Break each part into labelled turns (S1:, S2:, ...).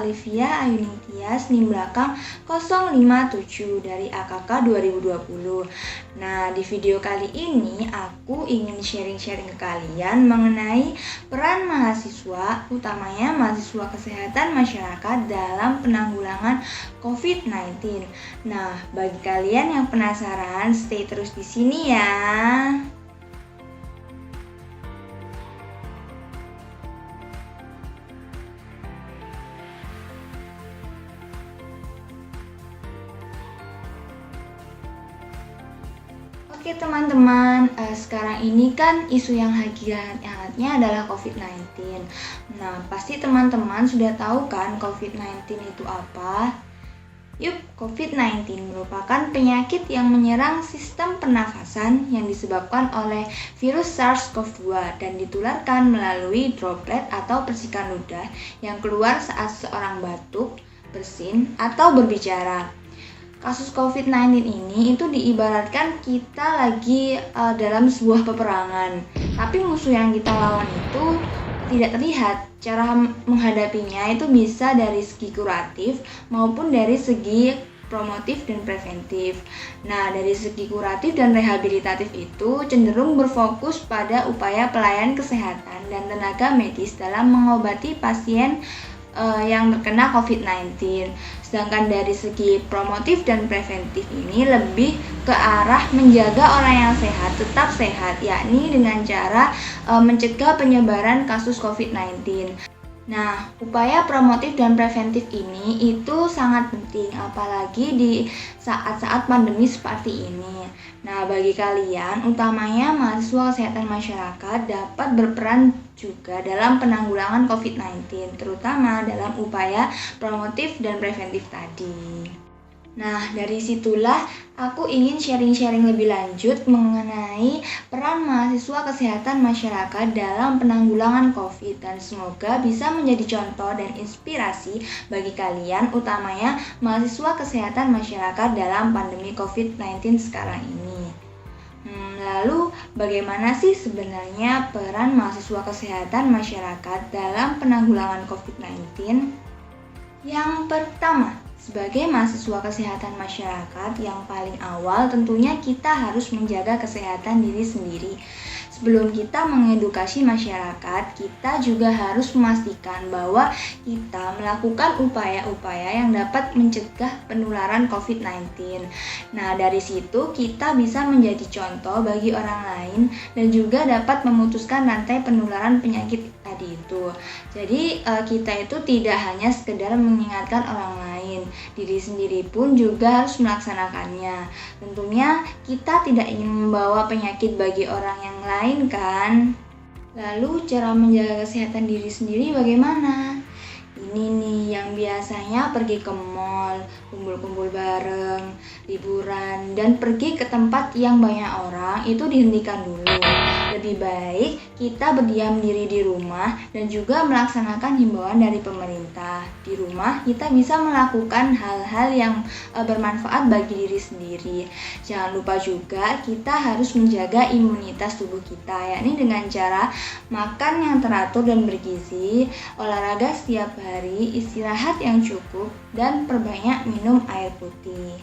S1: Alivia Ayuningtyas NIM belakang 057 dari AKK 2020. Nah, di video kali ini aku ingin sharing-sharing ke kalian mengenai peran mahasiswa, utamanya mahasiswa kesehatan masyarakat dalam penanggulangan COVID-19. Nah, bagi kalian yang penasaran, stay terus di sini ya. Oke teman-teman, sekarang ini kan isu yang lagi hangat-hangatnya adalah COVID-19. Nah, pasti teman-teman sudah tahu kan COVID-19 itu apa? Yup, COVID-19 merupakan penyakit yang menyerang sistem pernafasan yang disebabkan oleh virus SARS-CoV-2 dan ditularkan melalui droplet atau percikan ludah yang keluar saat seorang batuk, bersin, atau berbicara. Kasus COVID-19 ini itu diibaratkan kita lagi dalam sebuah peperangan, tapi musuh yang kita lawan itu tidak terlihat. Cara menghadapinya itu bisa dari segi kuratif maupun dari segi promotif dan preventif. Nah, dari segi kuratif dan rehabilitatif itu cenderung berfokus pada upaya pelayanan kesehatan dan tenaga medis dalam mengobati pasien yang terkena COVID-19. Sedangkan dari segi promotif dan preventif ini lebih ke arah menjaga orang yang sehat tetap sehat, yakni dengan cara mencegah penyebaran kasus COVID-19. Nah, upaya promotif dan preventif ini itu sangat penting, apalagi di saat-saat pandemi seperti ini. Nah, bagi kalian, utamanya mahasiswa kesehatan masyarakat dapat berperan juga dalam penanggulangan COVID-19, terutama dalam upaya promotif dan preventif tadi. Nah, dari situlah aku ingin sharing-sharing lebih lanjut mengenai peran mahasiswa kesehatan masyarakat dalam penanggulangan COVID dan semoga bisa menjadi contoh dan inspirasi bagi kalian, utamanya mahasiswa kesehatan masyarakat dalam pandemi COVID-19 sekarang ini. Lalu, bagaimana sih sebenarnya peran mahasiswa kesehatan masyarakat dalam penanggulangan COVID-19? Yang pertama, sebagai mahasiswa kesehatan masyarakat yang paling awal tentunya kita harus menjaga kesehatan diri sendiri. Sebelum kita mengedukasi masyarakat, kita juga harus memastikan bahwa kita melakukan upaya-upaya yang dapat mencegah penularan COVID-19. Nah, dari situ kita bisa menjadi contoh bagi orang lain dan juga dapat memutuskan rantai penularan penyakit tadi itu. Jadi, kita itu tidak hanya sekedar mengingatkan orang lain, diri sendiri pun juga harus melaksanakannya. Tentunya kita tidak ingin membawa penyakit bagi orang yang lain kan. Lalu cara menjaga kesehatan diri sendiri bagaimana? Ini nih yang biasanya pergi ke mall, kumpul-kumpul bareng, liburan, dan pergi ke tempat yang banyak orang itu dihentikan dulu. Lebih baik kita berdiam diri di rumah dan juga melaksanakan himbauan dari pemerintah. Di rumah kita bisa melakukan hal-hal yang bermanfaat bagi diri sendiri. Jangan lupa juga kita harus menjaga imunitas tubuh kita, yakni dengan cara makan yang teratur dan bergizi, olahraga setiap hari, istirahat yang cukup, dan perbanyak minum air putih.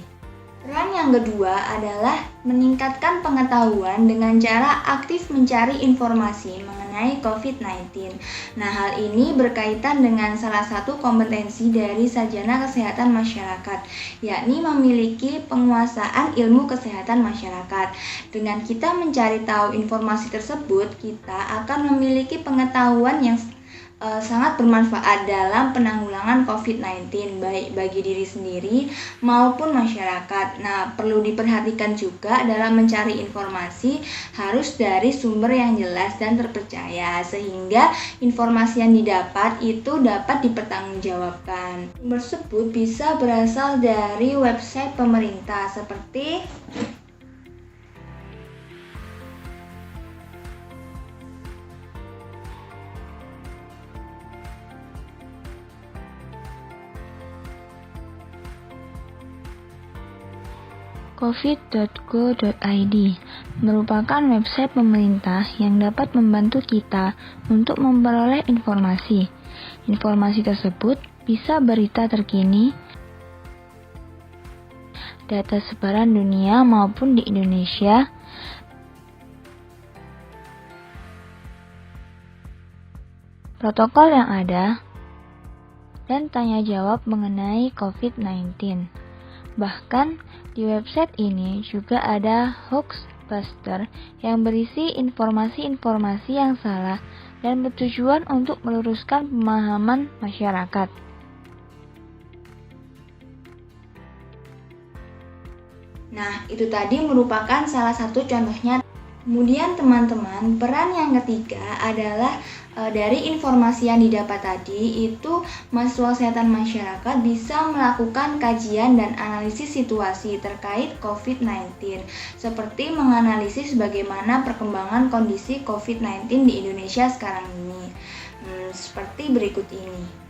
S1: Peran yang kedua adalah meningkatkan pengetahuan dengan cara aktif mencari informasi mengenai COVID-19. Nah, hal ini berkaitan dengan salah satu kompetensi dari sarjana kesehatan masyarakat, yakni memiliki penguasaan ilmu kesehatan masyarakat. Dengan kita mencari tahu informasi tersebut, kita akan memiliki pengetahuan yang sangat bermanfaat dalam penanggulangan COVID-19 baik bagi diri sendiri maupun masyarakat. Nah, perlu diperhatikan juga dalam mencari informasi harus dari sumber yang jelas dan terpercaya sehingga informasi yang didapat itu dapat dipertanggungjawabkan. Sumber tersebut bisa berasal dari website pemerintah seperti
S2: covid.go.id merupakan website pemerintah yang dapat membantu kita untuk memperoleh informasi. Informasi tersebut bisa berita terkini, data sebaran dunia maupun di Indonesia, protokol yang ada, dan tanya jawab mengenai COVID-19. Bahkan di website ini juga ada Hoaxbuster yang berisi informasi-informasi yang salah dan bertujuan untuk meluruskan pemahaman masyarakat.
S1: Nah, itu tadi merupakan salah satu contohnya. Kemudian teman-teman, peran yang ketiga adalah dari informasi yang didapat tadi itu mahasiswa kesehatan masyarakat bisa melakukan kajian dan analisis situasi terkait COVID-19 seperti menganalisis bagaimana perkembangan kondisi COVID-19 di Indonesia sekarang ini. Seperti berikut ini.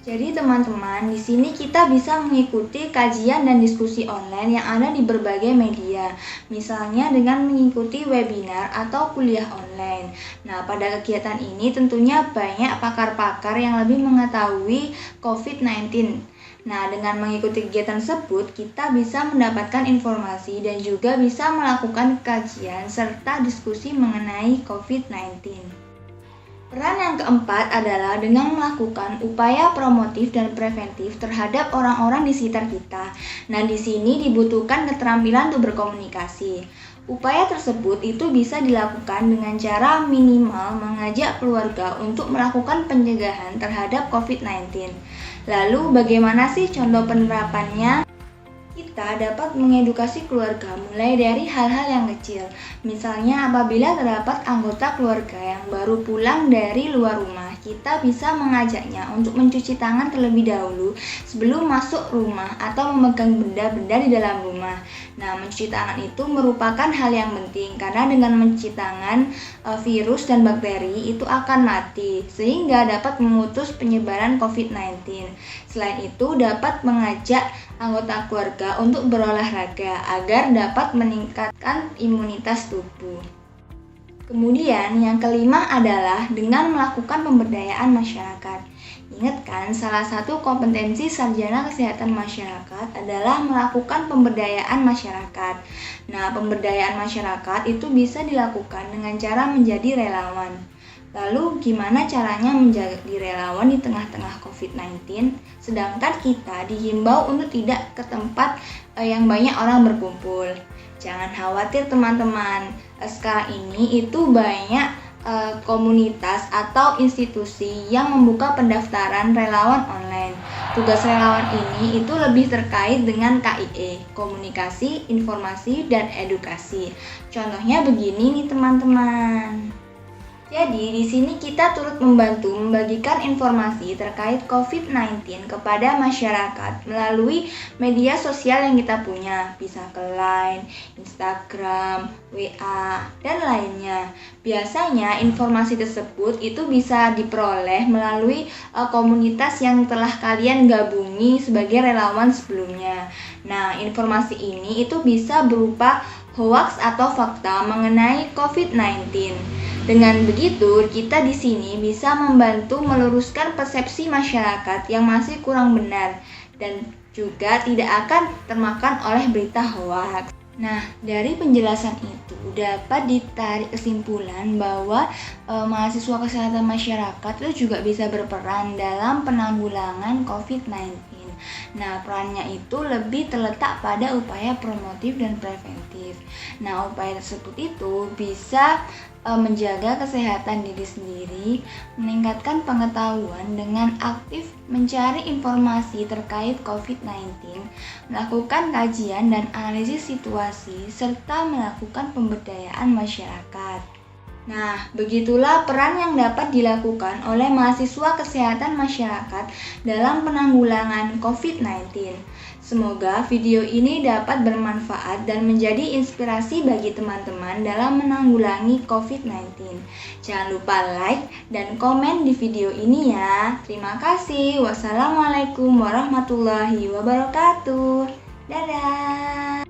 S1: Jadi teman-teman, di sini kita bisa mengikuti kajian dan diskusi online yang ada di berbagai media, misalnya dengan mengikuti webinar atau kuliah online. Nah, pada kegiatan ini tentunya banyak pakar-pakar yang lebih mengetahui COVID-19. Nah, dengan mengikuti kegiatan tersebut, kita bisa mendapatkan informasi dan juga bisa melakukan kajian serta diskusi mengenai COVID-19. Peran yang keempat adalah dengan melakukan upaya promotif dan preventif terhadap orang-orang di sekitar kita. Nah, di sini dibutuhkan keterampilan untuk berkomunikasi. Upaya tersebut itu bisa dilakukan dengan cara minimal mengajak keluarga untuk melakukan pencegahan terhadap COVID-19. Lalu, bagaimana sih contoh penerapannya? Kita dapat mengedukasi keluarga mulai dari hal-hal yang kecil. Misalnya apabila terdapat anggota keluarga yang baru pulang dari luar rumah, kita bisa mengajaknya untuk mencuci tangan terlebih dahulu sebelum masuk rumah atau memegang benda-benda di dalam rumah. Nah, mencuci tangan itu merupakan hal yang penting karena dengan mencuci tangan, virus dan bakteri itu akan mati sehingga dapat memutus penyebaran COVID-19. Selain itu, dapat mengajak anggota keluarga untuk berolahraga agar dapat meningkatkan imunitas tubuh. Kemudian yang kelima adalah dengan melakukan pemberdayaan masyarakat. Ingat kan, salah satu kompetensi sarjana kesehatan masyarakat adalah melakukan pemberdayaan masyarakat. Nah, pemberdayaan masyarakat itu bisa dilakukan dengan cara menjadi relawan. Lalu gimana caranya menjadi relawan di tengah-tengah COVID-19? Sedangkan kita dihimbau untuk tidak ke tempat yang banyak orang berkumpul. Jangan khawatir teman-teman, sekarang ini itu banyak komunitas atau institusi yang membuka pendaftaran relawan online. Tugas relawan ini itu lebih terkait dengan KIE, komunikasi, informasi, dan edukasi. Contohnya begini nih teman-teman. Jadi di sini kita turut membantu membagikan informasi terkait COVID-19 kepada masyarakat melalui media sosial yang kita punya, bisa ke Line, Instagram, WA, dan lainnya. Biasanya informasi tersebut itu bisa diperoleh melalui komunitas yang telah kalian gabungi sebagai relawan sebelumnya. Nah, informasi ini itu bisa berupa hoaks atau fakta mengenai COVID-19. Dengan begitu, kita di sini bisa membantu meluruskan persepsi masyarakat yang masih kurang benar dan juga tidak akan termakan oleh berita hoaks. Nah, dari penjelasan itu dapat ditarik kesimpulan bahwa mahasiswa kesehatan masyarakat itu juga bisa berperan dalam penanggulangan COVID-19. Nah, perannya itu lebih terletak pada upaya promotif dan preventif. Nah, upaya tersebut itu bisa menjaga kesehatan diri sendiri, meningkatkan pengetahuan dengan aktif mencari informasi terkait COVID-19, melakukan kajian dan analisis situasi, serta melakukan pemberdayaan masyarakat. Nah, begitulah peran yang dapat dilakukan oleh mahasiswa kesehatan masyarakat dalam penanggulangan COVID-19. Semoga video ini dapat bermanfaat dan menjadi inspirasi bagi teman-teman dalam menanggulangi COVID-19. Jangan lupa like dan komen di video ini ya. Terima kasih. Wassalamualaikum warahmatullahi wabarakatuh. Dadah.